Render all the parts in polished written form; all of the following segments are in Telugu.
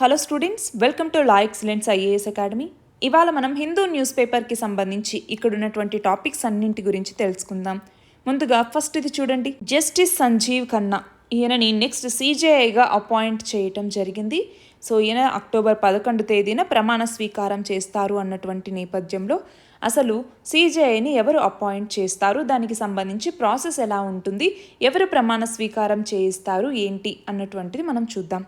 Hello students, welcome to law excellence IAS academy. ఇవాళ మనం హిందూ న్యూస్ పేపర్కి సంబంధించి ఇక్కడ ఉన్నటువంటి టాపిక్స్ అన్నింటి గురించి తెలుసుకుందాం. ముందుగా ఫస్ట్ ఇది చూడండి, జస్టిస్ సంజీవ్ ఖన్నా ఈయనని నెక్స్ట్ సిజేఐగా అపాయింట్ చేయటం జరిగింది. సో ఈయన అక్టోబర్ 11 తేదీన ప్రమాణ స్వీకారం చేస్తారు అన్నటువంటి నేపథ్యంలో అసలు సిజేఐని ఎవరు అపాయింట్ చేస్తారు, దానికి సంబంధించి ప్రాసెస్ ఎలా ఉంటుంది, ఎవరు ప్రమాణ స్వీకారం చేయిస్తారు ఏంటి అన్నటువంటిది మనం చూద్దాం.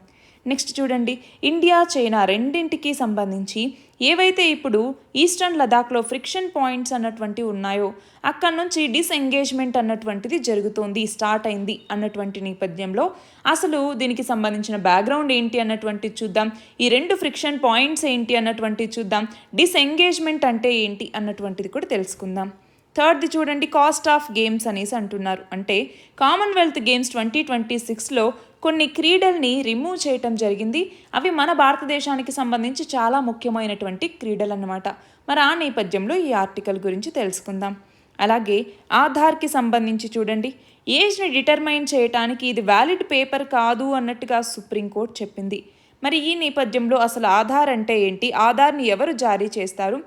నెక్స్ట్ చూడండి, ఇండియా చైనా రెండింటికి సంబంధించి ఏవైతే ఇప్పుడు ఈస్టర్న్ లదాఖ్లో ఫ్రిక్షన్ పాయింట్స్ అన్నటువంటివి ఉన్నాయో అక్కడ నుంచి డిస్ఎంగేజ్మెంట్ అన్నటువంటిది స్టార్ట్ అయింది అన్నటువంటి నేపథ్యంలో అసలు దీనికి సంబంధించిన బ్యాక్గ్రౌండ్ ఏంటి అన్నటువంటిది చూద్దాం. ఈ రెండు ఫ్రిక్షన్ పాయింట్స్ ఏంటి అన్నటువంటిది చూద్దాం. డిస్ఎంగేజ్మెంట్ అంటే ఏంటి అన్నటువంటిది కూడా తెలుసుకుందాం. థర్డ్ది చూడండి, కాస్ట్ ఆఫ్ గేమ్స్ అనేసి అంటున్నారు. అంటే కామన్వెల్త్ గేమ్స్ 2026లో కొన్ని క్రీడల్ని రిమూవ్ చేయటం జరిగింది. అవి మన భారతదేశానికి సంబంధించి చాలా ముఖ్యమైనటువంటి క్రీడలు అన్నమాట. మరి ఆ నేపథ్యంలో ఈ ఆర్టికల్ గురించి తెలుసుకుందాం. అలాగే ఆధార్కి సంబంధించి చూడండి, ఏజ్ని డిటర్మైన్ చేయటానికి ఇది వ్యాలిడ్ పేపర్ కాదు అన్నట్టుగా సుప్రీంకోర్టు చెప్పింది. మరి ఈ నేపథ్యంలో అసలు ఆధార్ అంటే ఏంటి, ఆధార్ని ఎవరు జారీ చేస్తారు,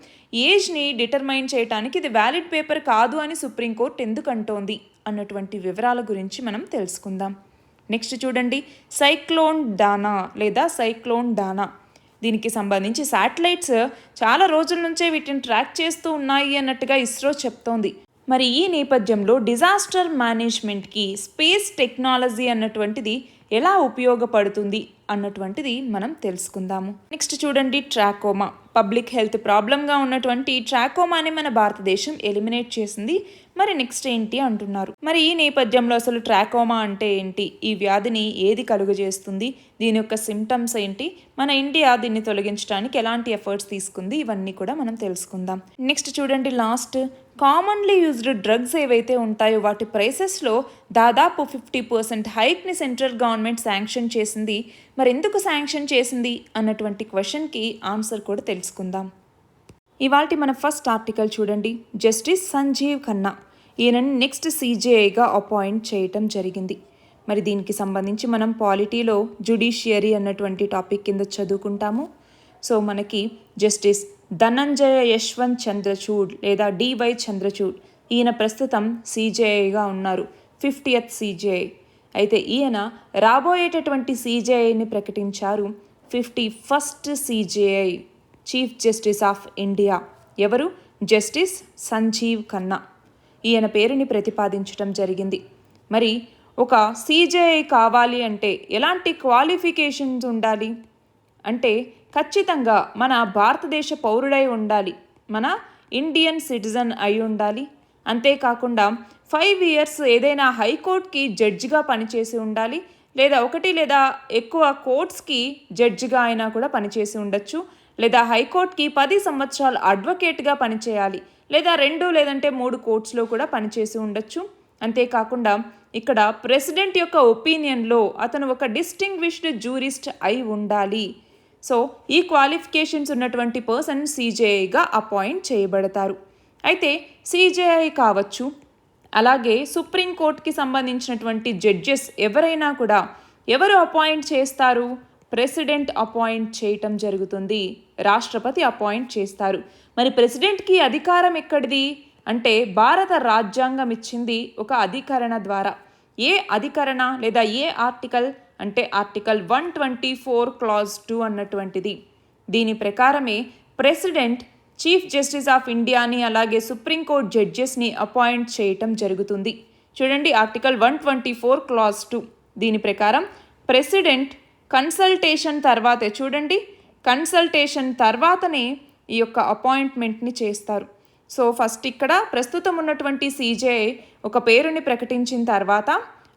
ఏజ్ని డిటర్మైన్ చేయడానికి ఇది వ్యాలిడ్ పేపర్ కాదు అని సుప్రీంకోర్టు ఎందుకు అంటోంది అన్నటువంటి వివరాల గురించి మనం తెలుసుకుందాం. నెక్స్ట్ చూడండి, సైక్లోన్ డానా దీనికి సంబంధించి శాటిలైట్స్ చాలా రోజుల నుంచే వీటిని ట్రాక్ చేస్తూ ఉన్నాయి అన్నట్టుగా ఇస్రో చెప్తోంది. మరి ఈ నేపథ్యంలో డిజాస్టర్ మేనేజ్మెంట్కి స్పేస్ టెక్నాలజీ అన్నటువంటిది ఎలా ఉపయోగపడుతుంది అన్నటువంటిది మనం తెలుసుకుందాము. నెక్స్ట్ చూడండి, ట్రాకోమా పబ్లిక్ హెల్త్ ప్రాబ్లంగా ఉన్నటువంటి ట్రాకోమాని మన భారతదేశం ఎలిమినేట్ చేసింది. మరి నెక్స్ట్ ఏంటి అంటున్నారు. మరి ఈ నేపథ్యంలో అసలు ట్రాకోమా అంటే ఏంటి, ఈ వ్యాధిని ఏది కలుగజేస్తుంది, దీని యొక్క సిమ్టమ్స్ ఏంటి, మన ఇండియా దీన్ని తొలగించడానికి ఎలాంటి ఎఫర్ట్స్ తీసుకుంది, ఇవన్నీ కూడా మనం తెలుసుకుందాం. నెక్స్ట్ చూడండి, లాస్ట్ కామన్లీ యూజ్డ్ డ్రగ్స్ ఏవైతే ఉంటాయో వాటి ప్రైసెస్లో దాదాపు 50% హైక్ని సెంట్రల్ గవర్నమెంట్ శాంక్షన్ చేసింది. మరి ఎందుకు శాంక్షన్ చేసింది అన్నటువంటి క్వశ్చన్కి ఆన్సర్ కూడా తెలుసుకుందాం. ఇవాల్టి మన ఫస్ట్ ఆర్టికల్ చూడండి, జస్టిస్ సంజీవ్ ఖన్నా ఈయనని నెక్స్ట్ సిజేఐగా అపాయింట్ చేయటం జరిగింది. మరి దీనికి సంబంధించి మనం పాలిటీలో జుడిషియరీ అన్నటువంటి టాపిక్ కింద చదువుకుంటాము. సో మనకి జస్టిస్ ధనంజయ యశ్వంత్ చంద్రచూడ్ లేదా డివై చంద్రచూడ్ ఈయన ప్రస్తుతం సిజేఐగా ఉన్నారు, 50th సిజేఐ. అయితే ఈయన రాబోయేటటువంటి సిజేఐని ప్రకటించారు 51st CJI, chief justice of India. ఎవరు? జస్టిస్ సంజీవ్ ఖన్నా. ఈయన పేరుని ప్రతిపాదించడం జరిగింది. మరి ఒక సిజేఐ కావాలి అంటే ఎలాంటి క్వాలిఫికేషన్స్ ఉండాలి అంటే ఖచ్చితంగా మన భారతదేశ పౌరుడై ఉండాలి, మన ఇండియన్ సిటిజన్ అయి ఉండాలి. అంతేకాకుండా 5 years ఏదైనా హైకోర్టుకి జడ్జిగా పనిచేసి ఉండాలి, లేదా 1 లేదా ఎక్కువ కోర్ట్స్కి జడ్జిగా అయినా కూడా పనిచేసి ఉండొచ్చు, లేదా హైకోర్టుకి 10 సంవత్సరాలు అడ్వకేట్గా పనిచేయాలి, లేదా 2 లేదంటే 3 కోర్ట్స్లో కూడా పనిచేసి ఉండొచ్చు. అంతేకాకుండా ఇక్కడ ప్రెసిడెంట్ యొక్క ఒపీనియన్లో అతను ఒక డిస్టింగ్విష్డ్ జ్యూరిస్ట్ అయి ఉండాలి. సో ఈ క్వాలిఫికేషన్స్ ఉన్నటువంటి పర్సన్ సిజేఐగా అపాయింట్ చేయబడతారు. అయితే సిజేఐ కావచ్చు, అలాగే సుప్రీంకోర్టుకి సంబంధించినటువంటి జడ్జెస్ ఎవరైనా కూడా ఎవరు అపాయింట్ చేస్తారు? ప్రెసిడెంట్ అపాయింట్ చేయటం జరుగుతుంది, రాష్ట్రపతి అపాయింట్ చేస్తారు. మరి ప్రెసిడెంట్కి అధికారం ఎక్కడిది అంటే భారత రాజ్యాంగం ఇచ్చింది ఒక అధికరణ ద్వారా. ఏ అధికరణ లేదా ఏ ఆర్టికల్ అంటే ఆర్టికల్ 124 Clause 2 అన్నటువంటిది. దీని ప్రకారమే ప్రెసిడెంట్ చీఫ్ జస్టిస్ ఆఫ్ ఇండియాని అలాగే సుప్రీంకోర్టు జడ్జెస్ని అపాయింట్ చేయటం జరుగుతుంది. చూడండి, ఆర్టికల్ 124 Clause 2 దీని ప్రకారం ప్రెసిడెంట్ కన్సల్టేషన్ తర్వాతే, చూడండి కన్సల్టేషన్ తర్వాతనే ఈ యొక్క అపాయింట్మెంట్ని చేస్తారు. సో ఫస్ట్ ఇక్కడ ప్రస్తుతం ఉన్నటువంటి సిజేఐ ఒక పేరుని ప్రకటించిన తర్వాత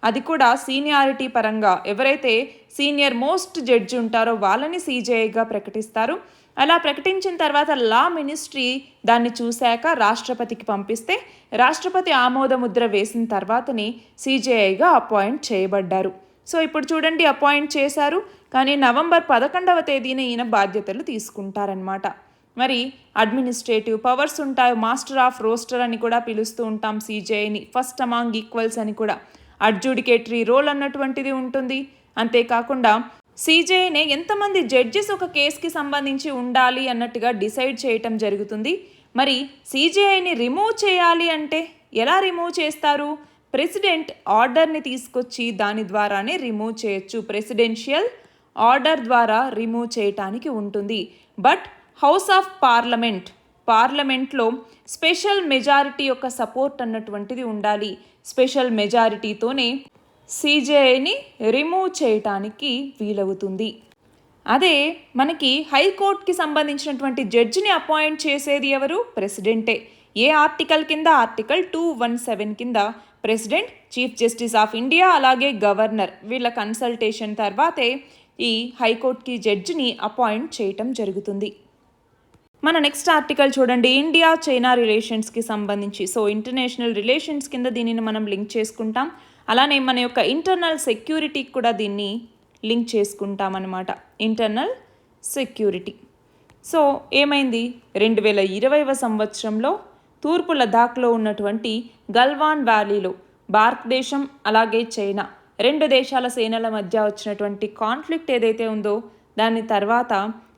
అది కూడా సీనియారిటీ పరంగా ఎవరైతే సీనియర్ మోస్ట్ జడ్జి ఉంటారో వాళ్ళని సిజేఐగా ప్రకటిస్తారు. అలా ప్రకటించిన తర్వాత లా మినిస్ట్రీ దాన్ని చూశాక రాష్ట్రపతికి పంపిస్తే రాష్ట్రపతి ఆమోద ముద్ర వేసిన తర్వాతని సిజేఐగా అపాయింట్ చేయబడ్డారు. సో ఇప్పుడు చూడండి, అపాయింట్ చేశారు, కానీ నవంబర్ 11వ తేదీన ఈయన బాధ్యతలు తీసుకుంటారనమాట. మరి అడ్మినిస్ట్రేటివ్ పవర్స్ ఉంటాయి, మాస్టర్ ఆఫ్ రోస్టర్ అని కూడా పిలుస్తూ ఉంటాం సిజేఐని, ఫస్ట్ అమాంగ్ ఈక్వల్స్ అని కూడా. అడ్జుడికేటరీ రోల్ అన్నటువంటిది ఉంటుంది. అంతేకాకుండా సీజేఐనే ఎంతమంది జడ్జెస్ ఒక కేసుకి సంబంధించి ఉండాలి అన్నట్టుగా డిసైడ్ చేయటం జరుగుతుంది. మరి సీజేఐని రిమూవ్ చేయాలి అంటే ఎలా రిమూవ్ చేస్తారు? ప్రెసిడెంట్ ఆర్డర్ని తీసుకొచ్చి దాని ద్వారానే రిమూవ్ చేయొచ్చు. ప్రెసిడెన్షియల్ ఆర్డర్ ద్వారా రిమూవ్ చేయటానికి ఉంటుంది. బట్ హౌస్ ఆఫ్ పార్లమెంట్లో స్పెషల్ మెజారిటీ యొక్క సపోర్ట్ అన్నటువంటిది ఉండాలి. స్పెషల్ మెజారిటీతోనే సీజేఐని రిమూవ్ చేయటానికి వీలవుతుంది. అదే మనకి హైకోర్టుకి సంబంధించినటువంటి జడ్జిని అపాయింట్ చేసేది ఎవరు? ప్రెసిడెంటే. ఏ ఆర్టికల్ కింద? ఆర్టికల్ 217 కింద president, chief justice of India అలాగే గవర్నర్ వీళ్ళ కన్సల్టేషన్ తర్వాతే ఈ హైకోర్టుకి జడ్జిని అపాయింట్ చేయటం జరుగుతుంది. మన నెక్స్ట్ ఆర్టికల్ చూడండి, ఇండియా చైనా రిలేషన్స్కి సంబంధించి. సో ఇంటర్నేషనల్ రిలేషన్స్ కింద దీనిని మనం లింక్ చేసుకుంటాం. అలానే మన యొక్క ఇంటర్నల్ సెక్యూరిటీకి కూడా దీన్ని లింక్ చేసుకుంటాం అన్నమాట. Internal security. సో ఏమైంది? 2020వ సంవత్సరంలో తూర్పు లదాఖ్లో ఉన్నటువంటి గల్వాన్ వ్యాలీలో భారతదేశం అలాగే చైనా రెండు దేశాల సేనల మధ్య వచ్చినటువంటి కాన్ఫ్లిక్ట్ ఏదైతే ఉందో దాని తర్వాత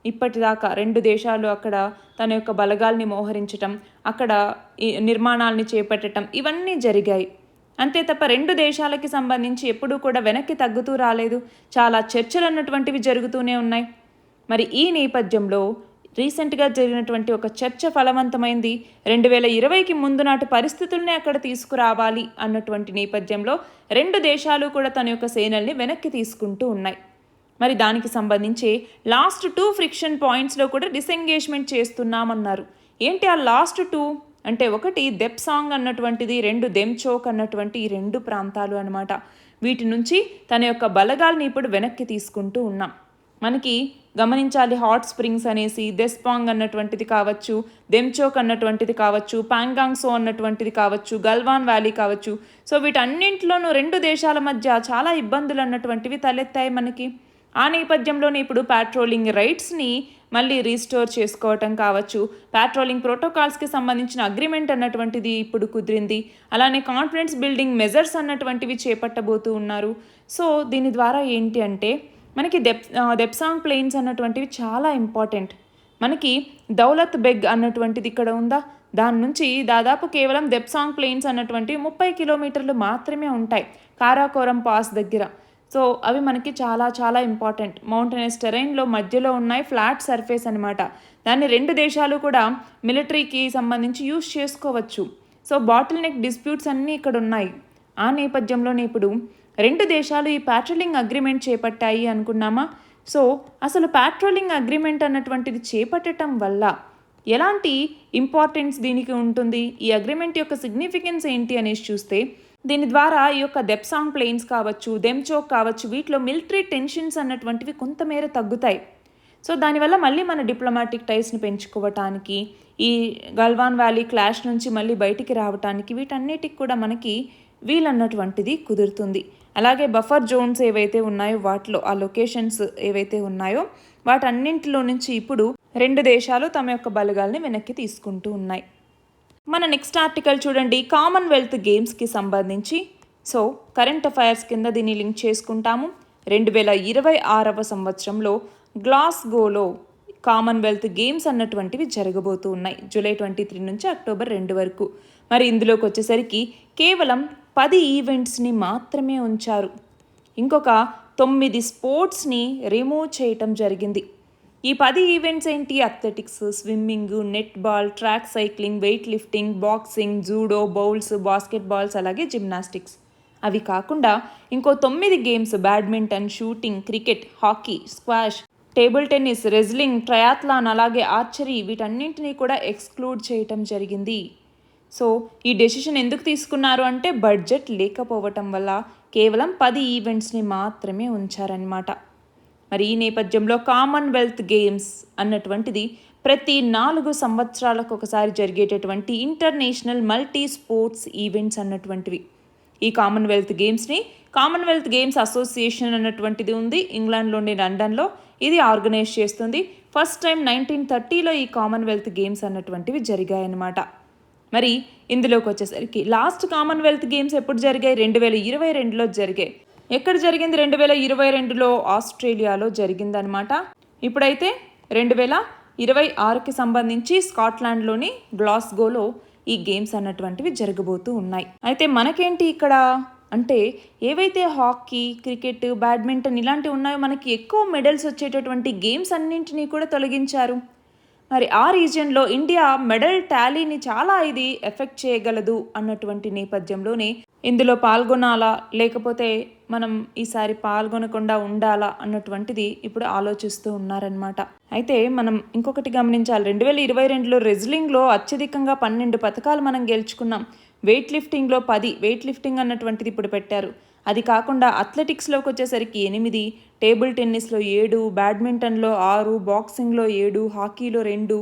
ఇప్పటిదాకా రెండు దేశాలు అక్కడ తన యొక్క బలగాల్ని మోహరించటం, అక్కడ నిర్మాణాలని చేపట్టడం ఇవన్నీ జరిగాయి. అంతే తప్ప రెండు దేశాలకి సంబంధించి ఎప్పుడూ కూడా వెనక్కి తగ్గుతూ రాలేదు. చాలా చర్చలు అన్నటువంటివి జరుగుతూనే ఉన్నాయి. మరి ఈ నేపథ్యంలో రీసెంట్గా జరిగినటువంటి ఒక చర్చ ఫలవంతమైంది. 2020కి ముందు నాటి పరిస్థితుల్ని అక్కడ తీసుకురావాలి అన్నటువంటి నేపథ్యంలో రెండు దేశాలు కూడా తన యొక్క సేనల్ని వెనక్కి తీసుకుంటూ ఉన్నాయి. మరి దానికి సంబంధించి లాస్ట్ 2 ఫ్రిక్షన్ పాయింట్స్లో కూడా డిసెంగేజ్మెంట్ చేస్తున్నామన్నారు. ఏంటి ఆ లాస్ట్ 2 అంటే? ఒకటి దెప్సాంగ్ అన్నటువంటిది, 2 దెమ్చోక్ అన్నటువంటి ఈ 2 ప్రాంతాలు అనమాట. వీటి నుంచి తన యొక్క బలగాల్ని ఇప్పుడు వెనక్కి తీసుకుంటూ ఉన్నాం. మనకి గమనించాలి, హాట్ స్ప్రింగ్స్ అనేసి దెస్పాంగ్ అన్నటువంటిది కావచ్చు, దెమ్చోక్ అన్నటువంటిది కావచ్చు, పాంగాంగ్సో అన్నటువంటిది కావచ్చు, గల్వాన్ వ్యాలీ కావచ్చు. సో వీటన్నింటిలోనూ రెండు దేశాల మధ్య చాలా ఇబ్బందులు అన్నటువంటివి తలెత్తాయి మనకి. ఆ నేపథ్యంలోనే ఇప్పుడు పాట్రోలింగ్ రైట్స్ని మళ్ళీ రీస్టోర్ చేసుకోవటం కావచ్చు, పాట్రోలింగ్ ప్రోటోకాల్స్కి సంబంధించిన అగ్రిమెంట్ అన్నటువంటిది ఇప్పుడు కుదిరింది. అలానే కాన్ఫిడెన్స్ బిల్డింగ్ మెజర్స్ అన్నటువంటివి చేపట్టబోతూ ఉన్నారు. సో దీని ద్వారా ఏంటి అంటే మనకి దెప్సాంగ్ ప్లెయిన్స్ అన్నటువంటివి చాలా ఇంపార్టెంట్. మనకి దౌలత్ బెగ్ అన్నటువంటిది ఇక్కడ ఉందా, దాని నుంచి దాదాపు కేవలం దెప్సాంగ్ ప్లెయిన్స్ అన్నటువంటివి 30 కిలోమీటర్లు మాత్రమే ఉంటాయి కారాకోరం పాస్ దగ్గర. సో అవి మనకి చాలా చాలా ఇంపార్టెంట్. మౌంటైనస్ టెరైన్లో మధ్యలో ఉన్నాయి, ఫ్లాట్ సర్ఫేస్ అనమాట. దాన్ని రెండు దేశాలు కూడా మిలిటరీకి సంబంధించి యూజ్ చేసుకోవచ్చు. సో బాటిల్ నెక్ డిస్ప్యూట్స్ అన్నీ ఇక్కడ ఉన్నాయి. ఆ నేపథ్యంలోనే ఇప్పుడు రెండు దేశాలు ఈ పాట్రోలింగ్ అగ్రిమెంట్ చేపట్టాయి అనుకున్నామా. సో అసలు పాట్రోలింగ్ అగ్రిమెంట్ అన్నటువంటిది చేపట్టడం వల్ల ఎలాంటి ఇంపార్టెన్స్ దీనికి ఉంటుంది, ఈ అగ్రిమెంట్ యొక్క సిగ్నిఫికెన్స్ ఏంటి అనేసి చూస్తే దీని ద్వారా ఈ యొక్క దెప్సాంగ్ ప్లెయిన్స్ కావచ్చు, దెమ్చోక్ కావచ్చు, వీటిలో మిలిటరీ టెన్షన్స్ అన్నటువంటివి కొంతమేర తగ్గుతాయి. సో దానివల్ల మళ్ళీ మన డిప్లొమాటిక్ టైస్ని పెంచుకోవటానికి, ఈ గల్వాన్ వ్యాలీ క్లాష్ నుంచి మళ్ళీ బయటికి రావటానికి వీటన్నిటికి కూడా మనకి వీలన్నటువంటిది కుదురుతుంది. అలాగే బఫర్ జోన్స్ ఏవైతే ఉన్నాయో వాటిలో ఆ లొకేషన్స్ ఏవైతే ఉన్నాయో వాటన్నింటిలో నుంచి ఇప్పుడు రెండు దేశాలు తమ యొక్క బలగాల్ని వెనక్కి తీసుకుంటూ ఉన్నాయి. మన నెక్స్ట్ ఆర్టికల్ చూడండి, కామన్వెల్త్ గేమ్స్కి సంబంధించి. సో కరెంట్ అఫైర్స్ కింద దీన్ని లింక్ చేసుకుంటాము. 2026వ సంవత్సరంలో గ్లాస్గోలో కామన్వెల్త్ గేమ్స్ అన్నటువంటివి జరగబోతూ ఉన్నాయి. జూలై 23 నుంచి అక్టోబర్ 2 వరకు. మరి ఇందులోకి వచ్చేసరికి కేవలం 10 ఈవెంట్స్ని మాత్రమే ఉంచారు. ఇంకొక 9 స్పోర్ట్స్ని రిమూవ్ చేయటం జరిగింది. ఈ 10 ఈవెంట్స్ ఏంటి? Athletics, swimming, netball, track cycling, weight lifting, boxing, judo, bowls, basketballs అలాగే జిమ్నాస్టిక్స్. అవి కాకుండా ఇంకో 9 games badminton, shooting, cricket, hockey, squash, table tennis, wrestling, triathlon అలాగే ఆర్చరీ వీటన్నింటినీ కూడా ఎక్స్క్లూడ్ చేయటం జరిగింది. సో ఈ డెసిషన్ ఎందుకు తీసుకున్నారు అంటే బడ్జెట్ లేకపోవటం వల్ల కేవలం 10 ఈవెంట్స్ని మాత్రమే ఉంచారన్నమాట. మరి ఈ నేపథ్యంలో కామన్వెల్త్ గేమ్స్ అన్నటువంటిది ప్రతి 4 సంవత్సరాలకు ఒకసారి జరిగేటటువంటి ఇంటర్నేషనల్ మల్టీ స్పోర్ట్స్ ఈవెంట్స్ అన్నటువంటివి. ఈ కామన్వెల్త్ గేమ్స్ని కామన్వెల్త్ గేమ్స్ అసోసియేషన్ అన్నటువంటిది ఉంది ఇంగ్లాండ్లోని లండన్లో. ఇది ఆర్గనైజ్ చేస్తుంది. ఫస్ట్ టైం 1930లో ఈ కామన్వెల్త్ గేమ్స్ అన్నటువంటివి జరిగాయన్నమాట. మరి ఇందులోకి వచ్చేసరికి లాస్ట్ కామన్వెల్త్ గేమ్స్ ఎప్పుడు జరిగాయి? 2022లో జరిగాయి. ఎక్కడ జరిగింది? 2022లో ఆస్ట్రేలియాలో జరిగిందనమాట. ఇప్పుడైతే 2026కి సంబంధించి స్కాట్లాండ్లోని గ్లాస్గోలో ఈ గేమ్స్ అన్నటువంటివి జరగబోతూ ఉన్నాయి. అయితే మనకేంటి ఇక్కడ అంటే ఏవైతే హాకీ, క్రికెట్, బ్యాడ్మింటన్ ఇలాంటివి ఉన్నాయో మనకి ఎక్కువ మెడల్స్ వచ్చేటటువంటి గేమ్స్ అన్నింటినీ కూడా తొలగించారు. మరి ఆ రీజియన్లో ఇండియా మెడల్ టాలీని చాలా ఇది ఎఫెక్ట్ చేయగలదు అన్నటువంటి నేపథ్యంలోనే ఇందులో పాల్గొనాలా లేకపోతే మనం ఈసారి పాల్గొనకుండా ఉండాలా అన్నటువంటిది ఇప్పుడు ఆలోచిస్తూ ఉన్నారనమాట. అయితే మనం ఇంకొకటి గమనించాలి, 2022లో రెజ్లింగ్లో అత్యధికంగా 12 పథకాలు మనం గెలుచుకున్నాం. వెయిట్ లిఫ్టింగ్లో 10, వెయిట్ లిఫ్టింగ్ అన్నటువంటిది ఇప్పుడు పెట్టారు. అది కాకుండా అథ్లెటిక్స్లోకి వచ్చేసరికి 8, టేబుల్ టెన్నిస్లో 7, బ్యాడ్మింటన్లో 6, బాక్సింగ్లో 7, హాకీలో 2,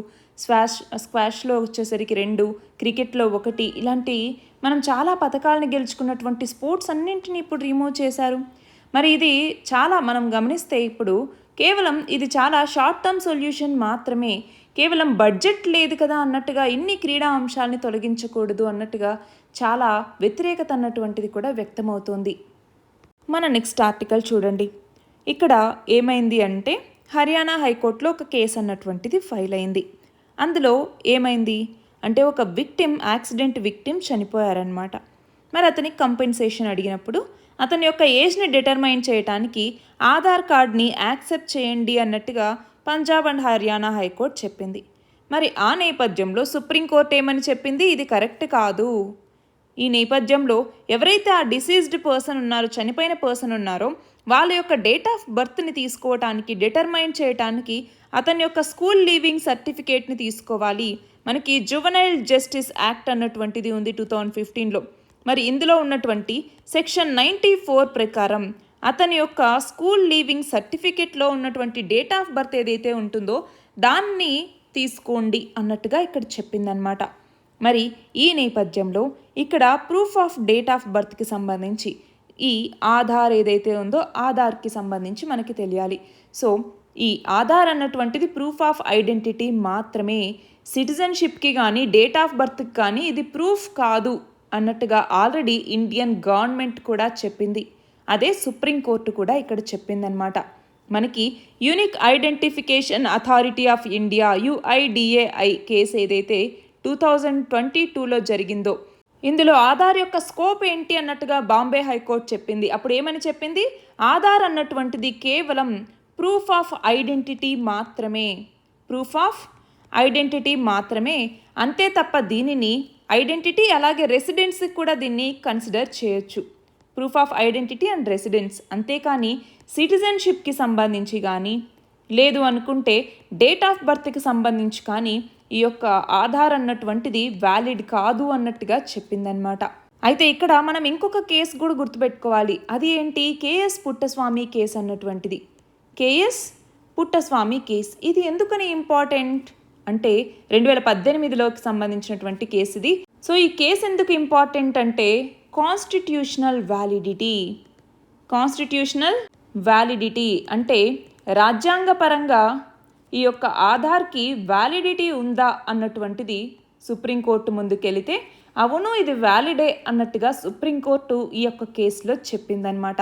స్క్వాష్లో వచ్చేసరికి 2, క్రికెట్లో 1 ఇలాంటి మనం చాలా పథకాలను గెలుచుకున్నటువంటి స్పోర్ట్స్ అన్నింటినీ ఇప్పుడు రిమూవ్ చేశారు. మరి ఇది చాలా మనం గమనిస్తే ఇప్పుడు కేవలం ఇది చాలా షార్ట్ టర్మ్ సొల్యూషన్ మాత్రమే. కేవలం బడ్జెట్ లేదు కదా అన్నట్టుగా ఇన్ని క్రీడా అంశాలని తొలగించకూడదు అన్నట్టుగా చాలా వ్యతిరేకత అన్నటువంటిది కూడా వ్యక్తమవుతోంది. మన నెక్స్ట్ ఆర్టికల్ చూడండి. ఇక్కడ ఏమైంది అంటే హర్యానా హైకోర్టులో ఒక కేసు అన్నటువంటిది ఫైల్ అయింది. అందులో ఏమైంది అంటే ఒక యాక్సిడెంట్ విక్టిమ్ చనిపోయారనమాట. మరి అతనికి కంపెన్సేషన్ అడిగినప్పుడు అతని యొక్క ఏజ్ని డిటర్మైన్ చేయడానికి ఆధార్ కార్డ్ని యాక్సెప్ట్ చేయండి అన్నట్టుగా పంజాబ్ అండ్ హర్యానా హైకోర్టు చెప్పింది. మరి ఆ నేపథ్యంలో సుప్రీంకోర్టు ఏమని చెప్పింది? ఇది కరెక్ట్ కాదు. ఈ నేపథ్యంలో ఎవరైతే ఆ డిసీజ్డ్ పర్సన్ ఉన్నారో, చనిపోయిన పర్సన్ ఉన్నారో వాళ్ళ యొక్క డేట్ ఆఫ్ బర్త్ని తీసుకోవటానికి, డిటర్మైన్ చేయటానికి అతని యొక్క స్కూల్ లీవింగ్ సర్టిఫికేట్ని తీసుకోవాలి. మనకి జువెనైల్ జస్టిస్ యాక్ట్ అన్నటువంటిది ఉంది 2015లో. మరి ఇందులో ఉన్నటువంటి సెక్షన్ 94 ప్రకారం అతని యొక్క స్కూల్ లీవింగ్ సర్టిఫికేట్లో ఉన్నటువంటి డేట్ ఆఫ్ బర్త్ ఏదైతే ఉంటుందో దాన్ని తీసుకోండి అన్నట్టుగా ఇక్కడ చెప్పిందనమాట. మరి ఈ నేపథ్యంలో ఇక్కడ ప్రూఫ్ ఆఫ్ డేట్ ఆఫ్ బర్త్కి సంబంధించి ఈ ఆధార్ ఏదైతే ఉందో ఆధార్కి సంబంధించి మనకి తెలియాలి. సో ఈ ఆధార్ అన్నటువంటిది ప్రూఫ్ ఆఫ్ ఐడెంటిటీ మాత్రమే. సిటిజన్షిప్కి కానీ డేట్ ఆఫ్ బర్త్కి కానీ ఇది ప్రూఫ్ కాదు అన్నట్టుగా ఆల్రెడీ ఇండియన్ గవర్నమెంట్ కూడా చెప్పింది. అదే సుప్రీంకోర్టు కూడా ఇక్కడ చెప్పిందనమాట. మనకి unique identification authority of India UIDAI case ఏదైతే 2022లో జరిగిందో ఇందులో ఆధార్ యొక్క స్కోప్ ఏంటి అన్నట్టుగా బాంబే హైకోర్టు చెప్పింది. అప్పుడు ఏమని చెప్పింది? ఆధార్ అన్నటువంటిది కేవలం ప్రూఫ్ ఆఫ్ ఐడెంటిటీ మాత్రమే. ప్రూఫ్ ఆఫ్ ఐడెంటిటీ మాత్రమే, అంతే తప్ప దీనిని ఐడెంటిటీ అలాగే రెసిడెన్స్కి కూడా దీన్ని కన్సిడర్ చేయొచ్చు. Proof of identity and residence, అంతేకాని సిటిజన్షిప్కి సంబంధించి కానీ లేదు అనుకుంటే డేట్ ఆఫ్ బర్త్కి సంబంధించి కానీ ఈ యొక్క ఆధార్ అన్నటువంటిది వ్యాలిడ్ కాదు అన్నట్టుగా చెప్పిందనమాట. అయితే ఇక్కడ మనం ఇంకొక కేసు కూడా గుర్తుపెట్టుకోవాలి. అది ఏంటి? KS పుట్టస్వామి కేసు అన్నటువంటిది. KS పుట్టస్వామి కేసు ఇది ఎందుకని ఇంపార్టెంట్ అంటే 2018లోకి సంబంధించినటువంటి కేసు ఇది. సో ఈ కేసు ఎందుకు ఇంపార్టెంట్ అంటే కాన్స్టిట్యూషనల్ వ్యాలిడిటీ అంటే రాజ్యాంగపరంగా ఈ యొక్క ఆధార్కి వ్యాలిడిటీ ఉందా అన్నటువంటిది సుప్రీంకోర్టు ముందుకెళితే అవును ఇది వ్యాలిడే అన్నట్టుగా సుప్రీంకోర్టు ఈ యొక్క కేసులో చెప్పిందనమాట.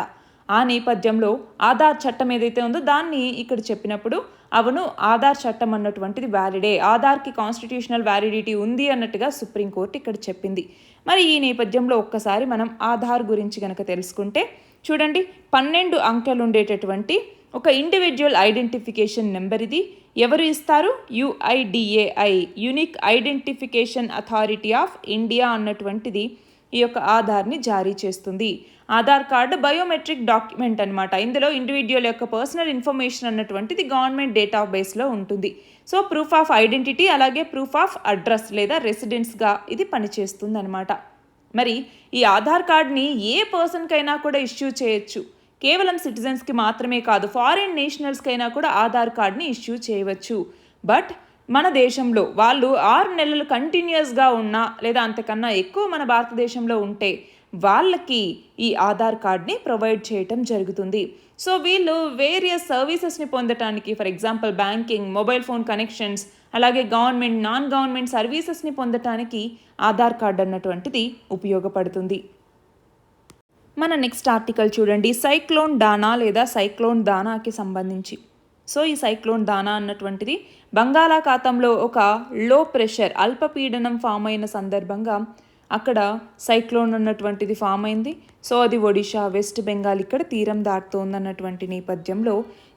ఆ నేపథ్యంలో ఆధార్ చట్టం ఏదైతే ఉందో దాన్ని ఇక్కడ చెప్పినప్పుడు అవును ఆధార్ చట్టం అన్నటువంటిది వ్యాలిడే, ఆధార్కి కాన్స్టిట్యూషనల్ వ్యాలిడిటీ ఉంది అన్నట్టుగా సుప్రీంకోర్టు ఇక్కడ చెప్పింది. మరి ఈ నేపథ్యంలో ఒక్కసారి మనం ఆధార్ గురించి కనుక తెలుసుకుంటే చూడండి, 12 అంకెలు ఉండేటటువంటి ఒక ఇండివిజువల్ ఐడెంటిఫికేషన్ నెంబర్ ఇది. ఎవరు ఇస్తారు? UIDAI unique identification authority of India అన్నటువంటిది ఈ యొక్క ఆధార్ని జారీ చేస్తుంది. ఆధార్ కార్డు బయోమెట్రిక్ డాక్యుమెంట్ అనమాట. ఇందులో ఇండివిజువల్ యొక్క పర్సనల్ ఇన్ఫర్మేషన్ అన్నటువంటిది గవర్నమెంట్ డేటాబేస్లో ఉంటుంది. సో ప్రూఫ్ ఆఫ్ ఐడెంటిటీ అలాగే ప్రూఫ్ ఆఫ్ అడ్రస్ లేదా రెసిడెన్స్గా ఇది పనిచేస్తుంది అనమాట. మరి ఈ ఆధార్ కార్డ్ని ఏ పర్సన్కైనా కూడా ఇష్యూ చేయొచ్చు. కేవలం సిటిజన్స్కి మాత్రమే కాదు, ఫారిన్ నేషనల్స్కైనా కూడా ఆధార్ కార్డ్ని ఇష్యూ చేయవచ్చు. బట్ మన దేశంలో వాళ్ళు 6 నెలలు కంటిన్యూస్గా ఉన్నా లేదా అంతకన్నా ఎక్కువ మన భారతదేశంలో ఉంటే వాళ్ళకి ఈ ఆధార్ కార్డ్ని ప్రొవైడ్ చేయటం జరుగుతుంది. సో వీళ్ళు వేరియస్ సర్వీసెస్ని పొందటానికి, for example banking, mobile phone connections, అలాగే గవర్నమెంట్, నాన్ గవర్నమెంట్ సర్వీసెస్ని పొందటానికి ఆధార్ కార్డ్ అన్నటువంటిది ఉపయోగపడుతుంది. మన నెక్స్ట్ ఆర్టికల్ చూడండి, సైక్లోన్ డానా లేదా సైక్లోన్ దానాకి సంబంధించి. సో ఈ సైక్లోన్ దానా అన్నటువంటిది బంగాళాఖాతంలో ఒక లో ప్రెషర్ అల్పపీడనం ఫామ్ అయిన సందర్భంగా అక్కడ సైక్లోన్ అన్నటువంటిది ఫామ్ అయింది. సో అది ఒడిషా, వెస్ట్ బెంగాల్ ఇక్కడ తీరం దాటుతోందన్నటువంటి నేపథ్యంలో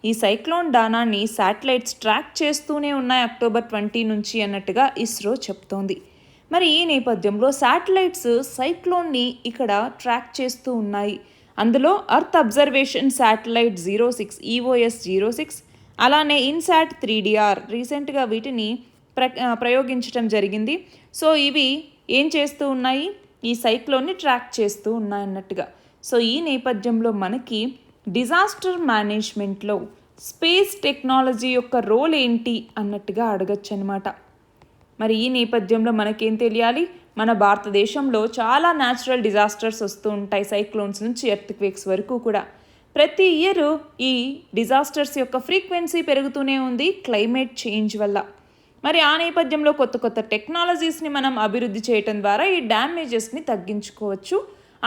ఈ సైక్లోన్ డానాని శాటిలైట్స్ ట్రాక్ చేస్తూనే ఉన్నాయి అక్టోబర్ 20 నుంచి అన్నట్టుగా ఇస్రో చెప్తోంది. మరి ఈ నేపథ్యంలో శాటిలైట్స్ సైక్లోన్ని ఇక్కడ ట్రాక్ చేస్తూ ఉన్నాయి. అందులో అర్త్ అబ్జర్వేషన్ శాటిలైట్ 06 EOS 06, అలానే ఇన్సాట్ 3DR రీసెంట్గా వీటిని ప్రయోగించడం జరిగింది. సో ఇవి ఏం చేస్తూ ఉన్నాయి, ఈ సైక్లోన్ని ట్రాక్ చేస్తూ ఉన్నాయన్నట్టుగా. సో ఈ నేపథ్యంలో మనకి డిజాస్టర్ మేనేజ్మెంట్లో స్పేస్ టెక్నాలజీ యొక్క రోల్ ఏంటి అన్నట్టుగా అడగచ్చు అనమాట. మరి ఈ నేపథ్యంలో మనకేం తెలియాలి, మన భారతదేశంలో చాలా న్యాచురల్ డిజాస్టర్స్ వస్తూ ఉంటాయి, సైక్లోన్స్ నుంచి ఎర్త్క్వేక్స్ వరకు కూడా. ప్రతి ఇయర్ ఈ డిజాస్టర్స్ యొక్క ఫ్రీక్వెన్సీ పెరుగుతూనే ఉంది క్లైమేట్ చేంజ్ వల్ల. మరి ఆ నేపథ్యంలో కొత్త కొత్త టెక్నాలజీస్ని మనం అభివృద్ధి చేయటం ద్వారా ఈ డ్యామేజెస్ని తగ్గించుకోవచ్చు.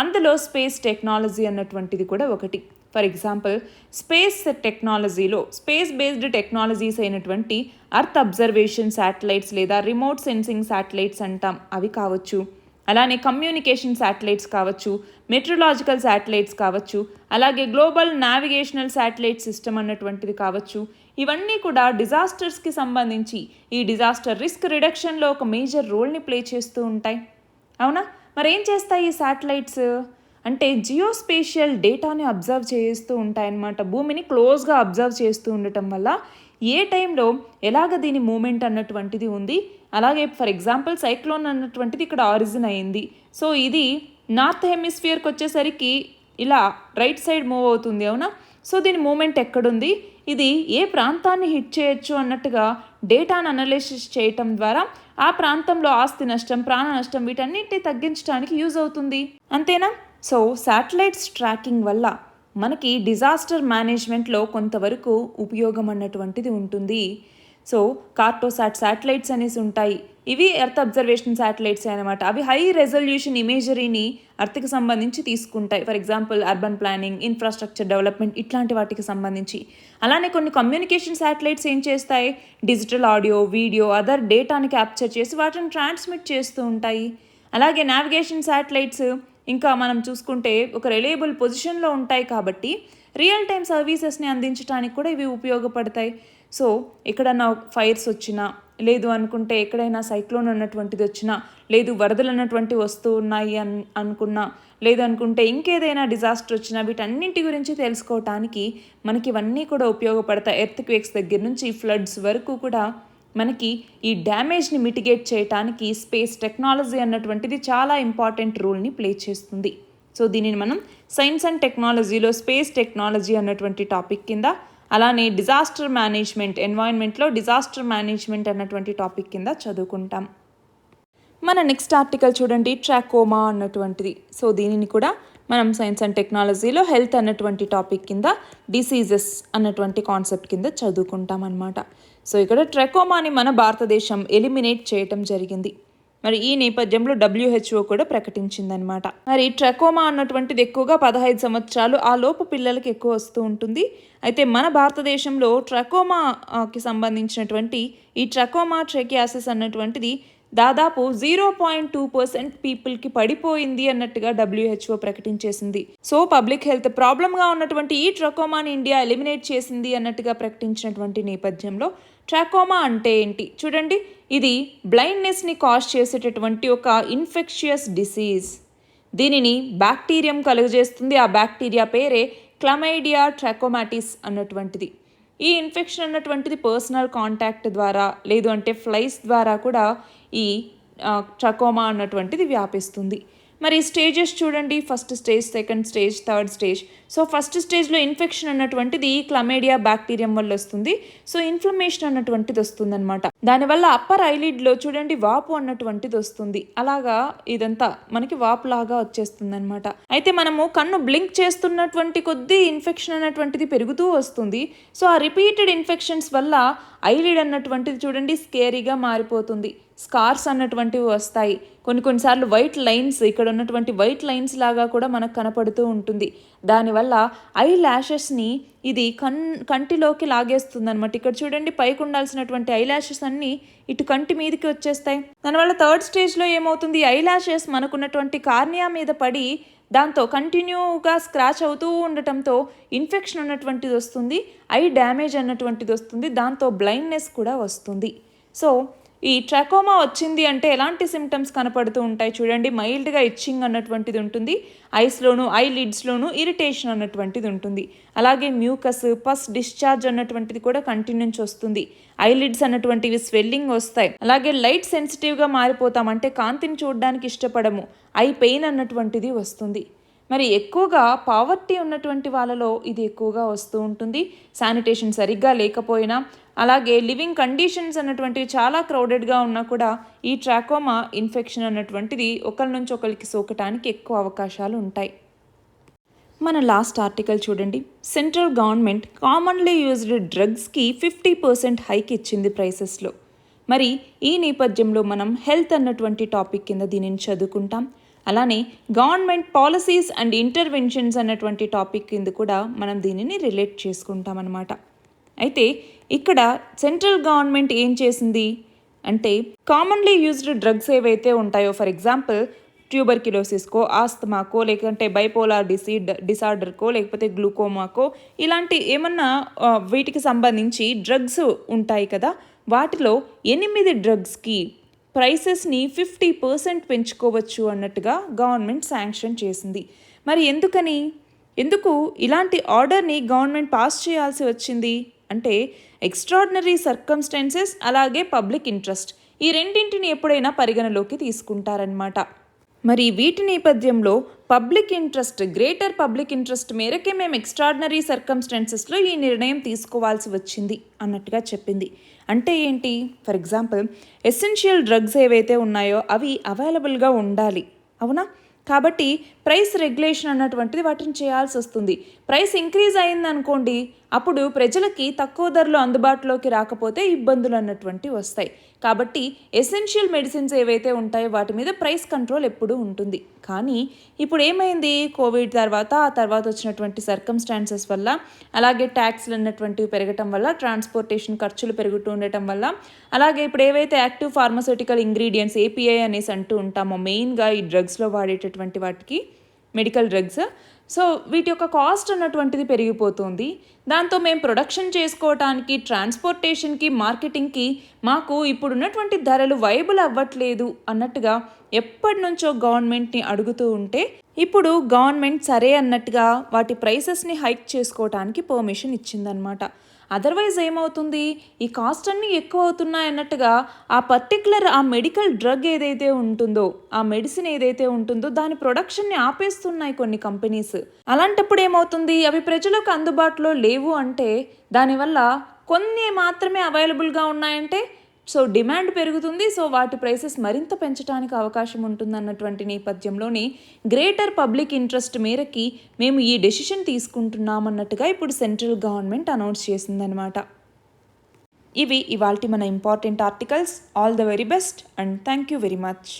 అందులో స్పేస్ టెక్నాలజీ అన్నటువంటిది కూడా ఒకటి. ఫర్ ఎగ్జాంపుల్ స్పేస్ టెక్నాలజీలో స్పేస్ బేస్డ్ టెక్నాలజీస్ అయినటువంటి అర్త్ అబ్జర్వేషన్ శాటిలైట్స్ లేదా రిమోట్ సెన్సింగ్ శాటిలైట్స్ అంటాం, అవి కావచ్చు. అలానే కమ్యూనికేషన్ శాటిలైట్స్ కావచ్చు, మెట్రలాజికల్ శాటిలైట్స్ కావచ్చు, అలాగే గ్లోబల్ నావిగేషనల్ శాటిలైట్ సిస్టమ్ అన్నటువంటిది కావచ్చు. ఇవన్నీ కూడా డిజాస్టర్స్కి సంబంధించి ఈ డిజాస్టర్ రిస్క్ రిడక్షన్లో ఒక మేజర్ రోల్ని ప్లే చేస్తూ ఉంటాయి. అవునా? మరి ఏం చేస్తాయి ఈ శాటిలైట్స్ అంటే జియోస్పేషియల్ డేటాని అబ్జర్వ్ చేస్తూ ఉంటాయన్నమాట. భూమిని క్లోజ్గా అబ్జర్వ్ చేస్తూ ఉండటం వల్ల ఏ టైంలో ఎలాగ దీని మూమెంట్ అన్నటువంటిది ఉంది. అలాగే ఫర్ ఎగ్జాంపుల్ సైక్లోన్ అన్నటువంటిది ఇక్కడ ఆరిజిన్ అయింది. సో ఇది నార్త్ హెమిస్ఫియర్కి వచ్చేసరికి ఇలా రైట్ సైడ్ మూవ్ అవుతుంది, అవునా? సో దీని మూమెంట్ ఎక్కడుంది, ఇది ఏ ప్రాంతాన్ని హిట్ చేయొచ్చు అన్నట్టుగా డేటాను అనలైసిస్ చేయటం ద్వారా ఆ ప్రాంతంలో ఆస్తి నష్టం, ప్రాణ నష్టం వీటన్నిటిని తగ్గించడానికి యూజ్ అవుతుంది. అంతేనా? సో శాటిలైట్స్ ట్రాకింగ్ వల్ల మనకి డిజాస్టర్ మేనేజ్మెంట్లో కొంతవరకు ఉపయోగం అన్నటువంటిది ఉంటుంది. సో కార్టోసాట్ శాటిలైట్స్ అనేసి ఉంటాయి, ఇవి ఎర్త్ అబ్జర్వేషన్ శాటిలైట్స్ అనమాట. అవి హై రెజల్యూషన్ ఇమేజరీని అర్త్కి సంబంధించి తీసుకుంటాయి. For example urban planning, infrastructure development ఇట్లాంటి వాటికి సంబంధించి. అలానే కొన్ని కమ్యూనికేషన్ శాటిలైట్స్ ఏం చేస్తాయి, డిజిటల్ ఆడియో, వీడియో, అదర్ డేటాని క్యాప్చర్ చేసి వాటిని ట్రాన్స్మిట్ చేస్తూ ఉంటాయి. అలాగే నావిగేషన్ శాటిలైట్స్ ఇంకా మనం చూసుకుంటే ఒక రిలయబుల్ పొజిషన్లో ఉంటాయి కాబట్టి రియల్ టైం సర్వీసెస్ని అందించడానికి కూడా ఇవి ఉపయోగపడతాయి. సో ఎక్కడన్నా ఫైర్స్ వచ్చినా, లేదు అనుకుంటే ఎక్కడైనా సైక్లోన్ అన్నటువంటిది వచ్చినా, లేదు వరదలు అన్నటువంటివి వస్తూ ఉన్నాయి అనుకున్నా, లేదు అనుకుంటే ఇంకేదైనా డిజాస్టర్ వచ్చినా వీటన్నింటి గురించి తెలుసుకోవటానికి మనకి ఇవన్నీ కూడా ఉపయోగపడతాయి. ఎర్త్క్వేక్స్ దగ్గర నుంచి ఫ్లడ్స్ వరకు కూడా మనకి ఈ డ్యామేజ్ని మిటిగేట్ చేయడానికి స్పేస్ టెక్నాలజీ అన్నటువంటిది చాలా ఇంపార్టెంట్ రోల్ని ప్లే చేస్తుంది. సో దీనిని మనం సైన్స్ అండ్ టెక్నాలజీలో స్పేస్ టెక్నాలజీ అన్నటువంటి టాపిక్ కింద, అలానే డిజాస్టర్ మేనేజ్మెంట్, ఎన్వైరన్మెంట్లో డిజాస్టర్ మేనేజ్మెంట్ అన్నటువంటి టాపిక్ కింద చదువుకుంటాం. మన నెక్స్ట్ ఆర్టికల్ చూడండి, ట్రాకోమా అన్నటువంటిది. సో దీనిని కూడా మనం సైన్స్ అండ్ టెక్నాలజీలో హెల్త్ అన్నటువంటి టాపిక్ కింద డిసీజెస్ అన్నటువంటి కాన్సెప్ట్ కింద చదువుకుంటాం అన్నమాట. సో ఇక్కడ ట్రాకోమాని మన భారతదేశం ఎలిమినేట్ చేయటం జరిగింది. మరి ఈ నేపథ్యంలో WHO కూడా ప్రకటించిందనమాట. మరి ట్రాకోమా అన్నటువంటిది ఎక్కువగా 15 సంవత్సరాలు ఆ లోపు పిల్లలకి ఎక్కువ వస్తూ ఉంటుంది. అయితే మన భారతదేశంలో ట్రాకోమాకి సంబంధించినటువంటి ఈ ట్రాకోమా ట్రెకియాసిస్ అన్నటువంటిది దాదాపు 0.2% పీపుల్కి పడిపోయింది అన్నట్టుగా WHO ప్రకటించేసింది. సో పబ్లిక్ హెల్త్ ప్రాబ్లంగా ఉన్నటువంటి ఈ ట్రాకోమాని ఇండియా ఎలిమినేట్ చేసింది అన్నట్టుగా ప్రకటించినటువంటి నేపథ్యంలో ట్రాకోమా అంటే ఏంటి చూడండి, ఇది బ్లైండ్నెస్ని కాజ్ చేసేటటువంటి ఒక ఇన్ఫెక్షియస్ డిసీజ్. దీనిని బ్యాక్టీరియం కలుగజేస్తుంది. ఆ బ్యాక్టీరియా పేరే క్లమైడియా ట్రాకోమాటిస్ అన్నటువంటిది. ఈ ఇన్ఫెక్షన్ అన్నటువంటిది పర్సనల్ కాంటాక్ట్ ద్వారా, లేదు అంటే ఫ్లైస్ ద్వారా కూడా ఈ ట్రాకోమా అన్నటువంటిది వ్యాపిస్తుంది. మరి స్టేజెస్ చూడండి, first stage, second stage, third stage. So first స్టేజ్లో ఇన్ఫెక్షన్ అన్నటువంటిది క్లమేడియా బ్యాక్టీరియం వల్ల వస్తుంది. సో ఇన్ఫ్లమేషన్ అన్నటువంటిది వస్తుందన్నమాట. దానివల్ల అప్పర్ ఐలిడ్లో చూడండి వాపు అన్నటువంటిది వస్తుంది. అలాగా ఇదంతా మనకి వాపు లాగా వచ్చేస్తుంది అనమాట. అయితే మనము కన్ను బ్లింక్ చేస్తున్నటువంటి కొద్దీ ఇన్ఫెక్షన్ అన్నటువంటిది పెరుగుతూ వస్తుంది. సో ఆ రిపీటెడ్ ఇన్ఫెక్షన్స్ వల్ల ఐలిడ్ అన్నటువంటిది చూడండి స్కేరీగా మారిపోతుంది. స్కార్స్ అన్నటువంటివి వస్తాయి. కొన్నిసార్లు వైట్ లైన్స్, ఇక్కడ ఉన్నటువంటి వైట్ లైన్స్ లాగా కూడా మనకు కనపడుతూ ఉంటుంది. దానివల్ల ఐ ల్యాషెస్ని ఇది కంటిలోకి లాగేస్తుంది అనమాట. ఇక్కడ చూడండి పైకి ఉండాల్సినటువంటి ఐ ల్యాషెస్ అన్నీ ఇటు కంటి మీదకి వచ్చేస్తాయి. దానివల్ల థర్డ్ స్టేజ్లో ఏమవుతుంది, ఐ ల్యాషెస్ మనకున్నటువంటి కార్నియా మీద పడి దాంతో కంటిన్యూగా స్క్రాచ్ అవుతూ ఉండటంతో ఇన్ఫెక్షన్ అన్నటువంటిది వస్తుంది, ఐ డ్యామేజ్ అన్నటువంటిది వస్తుంది, దాంతో బ్లైండ్నెస్ కూడా వస్తుంది. సో ఈ ట్రాకోమా వచ్చింది అంటే ఎలాంటి సిమ్టమ్స్ కనపడుతూ ఉంటాయి చూడండి. మైల్డ్గా ఇచ్చింగ్ అన్నటువంటిది ఉంటుంది, ఐస్లోను ఐ లిడ్స్లోను ఇరిటేషన్ అన్నటువంటిది ఉంటుంది. అలాగే మ్యూకస్, పస్ డిశ్చార్జ్ అన్నటువంటిది కూడా కంటి నుంచి వస్తుంది. ఐ లిడ్స్ అన్నటువంటివి స్వెల్లింగ్ వస్తాయి. అలాగే లైట్ సెన్సిటివ్గా మారిపోతాం, అంటే కాంతిని చూడడానికి ఇష్టపడము. ఐ పెయిన్ అన్నటువంటిది వస్తుంది. మరి ఎక్కువగా పావర్టీ ఉన్నటువంటి వాళ్ళలో ఇది ఎక్కువగా వస్తూ ఉంటుంది. శానిటేషన్ సరిగ్గా లేకపోయినా, అలాగే లివింగ్ కండిషన్స్ అన్నటువంటివి చాలా క్రౌడెడ్గా ఉన్నా కూడా ఈ ట్రాకోమా ఇన్ఫెక్షన్ అన్నటువంటిది ఒకరి నుంచి ఒకరికి సోకటానికి ఎక్కువ అవకాశాలు ఉంటాయి. మన లాస్ట్ ఆర్టికల్ చూడండి. సెంట్రల్ గవర్నమెంట్ కామన్లీ యూజ్డ్ డ్రగ్స్కి 50% హైక్ ఇచ్చింది ప్రైసెస్లో. మరి ఈ నేపథ్యంలో మనం హెల్త్ అన్నటువంటి టాపిక్ కింద దీనిని చదువుకుంటాం. అలానే గవర్నమెంట్ పాలసీస్ అండ్ ఇంటర్వెన్షన్స్ అన్నటువంటి టాపిక్ కింద కూడా మనం దీనిని రిలేట్ చేసుకుంటాం అన్నమాట. అయితే ఇక్కడ సెంట్రల్ గవర్నమెంట్ ఏం చేసింది అంటే, కామన్లీ యూజ్డ్ డ్రగ్స్ ఏవైతే ఉంటాయో, ఫర్ ఎగ్జాంపుల్ ట్యూబర్క్యులోసిస్కో, ఆస్తమాకో, లేకంటే బైపోలార్ డిసార్డర్కో, లేకపోతే గ్లూకోమాకో, ఇలాంటి ఏమన్నా వీటికి సంబంధించి డ్రగ్స్ ఉంటాయి కదా, వాటిలో 8 డ్రగ్స్కి ప్రైసెస్ని 50% పెంచుకోవచ్చు అన్నట్టుగా గవర్నమెంట్ శాంక్షన్ చేసింది. మరి ఎందుకు ఇలాంటి ఆర్డర్ని గవర్నమెంట్ పాస్ చేయాల్సి వచ్చింది అంటే, ఎక్స్ట్రాడినరీ సర్కమ్స్టాన్సెస్ అలాగే పబ్లిక్ ఇంట్రెస్ట్, ఈ రెండింటిని ఎప్పుడైనా పరిగణలోకి తీసుకుంటారనమాట. మరి వీటి నేపథ్యంలో గ్రేటర్ పబ్లిక్ ఇంట్రెస్ట్ మేరకే మేము ఎక్స్ట్రాడినరీ సర్కమ్స్టాన్సెస్లో ఈ నిర్ణయం తీసుకోవాల్సి వచ్చింది అన్నట్టుగా చెప్పింది. అంటే ఏంటి, ఫర్ ఎగ్జాంపుల్ ఎసెన్షియల్ డ్రగ్స్ ఏవైతే ఉన్నాయో అవి అవైలబుల్గా ఉండాలి, అవునా? కాబట్టి ప్రైస్ రెగ్యులేషన్ అన్నటువంటిది వాటిని చేయాల్సి వస్తుంది. ప్రైస్ ఇంక్రీజ్ అయిందనుకోండి, అప్పుడు ప్రజలకి తక్కువ ధరలో అందుబాటులోకి రాకపోతే ఇబ్బందులు అన్నటువంటివి వస్తాయి. కాబట్టి ఎసెన్షియల్ మెడిసిన్స్ ఏవైతే ఉంటాయో వాటి మీద ప్రైస్ కంట్రోల్ ఎప్పుడూ ఉంటుంది. కానీ ఇప్పుడు ఏమైంది, కోవిడ్ ఆ తర్వాత వచ్చినటువంటి సర్కమ్స్టాన్సెస్ వల్ల, అలాగే ట్యాక్స్లు అన్నటువంటివి పెరగటం వల్ల, ట్రాన్స్పోర్టేషన్ ఖర్చులు పెరుగుతూ ఉండటం వల్ల, అలాగే ఇప్పుడు ఏవైతే యాక్టివ్ ఫార్మాస్యూటికల్ ఇంగ్రీడియంట్స్ ఏపీఐ అనేసి అంటూ ఉంటామో మెయిన్గా ఈ డ్రగ్స్లో వాడేటటువంటి వాటికి, మెడికల్ డ్రగ్స్, సో వీటి యొక్క కాస్ట్ అన్నటువంటిది పెరిగిపోతుంది. దాంతో మేము ప్రొడక్షన్ చేసుకోవటానికి, ట్రాన్స్పోర్టేషన్కి, మార్కెటింగ్కి మాకు ఇప్పుడున్నటువంటి ధరలు వైబుల్ అవ్వట్లేదు అన్నట్టుగా ఎప్పటి నుంచో గవర్నమెంట్ని అడుగుతూ ఉంటే, ఇప్పుడు గవర్నమెంట్ సరే అన్నట్టుగా వాటి ప్రైసెస్ని హైక్ చేసుకోవటానికి పర్మిషన్ ఇచ్చిందనమాట. అదర్వైజ్ ఏమవుతుంది, ఈ కాస్ట్ అన్నీ ఎక్కువ అవుతున్నాయి అన్నట్టుగా ఆ మెడికల్ డ్రగ్ ఏదైతే ఉంటుందో, ఆ మెడిసిన్ ఏదైతే ఉంటుందో దాని ప్రొడక్షన్ని ఆపేస్తున్నాయి కొన్ని కంపెనీస్. అలాంటప్పుడు ఏమవుతుంది, అవి ప్రజలకు అందుబాటులో లేవు అంటే, దానివల్ల కొన్ని మాత్రమే అవైలబుల్గా ఉన్నాయంటే సో డిమాండ్ పెరుగుతుంది. సో వాటి ప్రైసెస్ మరింత పెంచడానికి అవకాశం ఉంటుంది అన్నటువంటి నేపథ్యంలోనే గ్రేటర్ పబ్లిక్ ఇంట్రెస్ట్ మేరకి మేము ఈ డెసిషన్ తీసుకుంటున్నాం అన్నట్టుగా ఇప్పుడు సెంట్రల్ గవర్నమెంట్ అనౌన్స్ చేసిందనమాట. ఇవి ఇవాల్టి మన important articles. All the very best and thank you very much.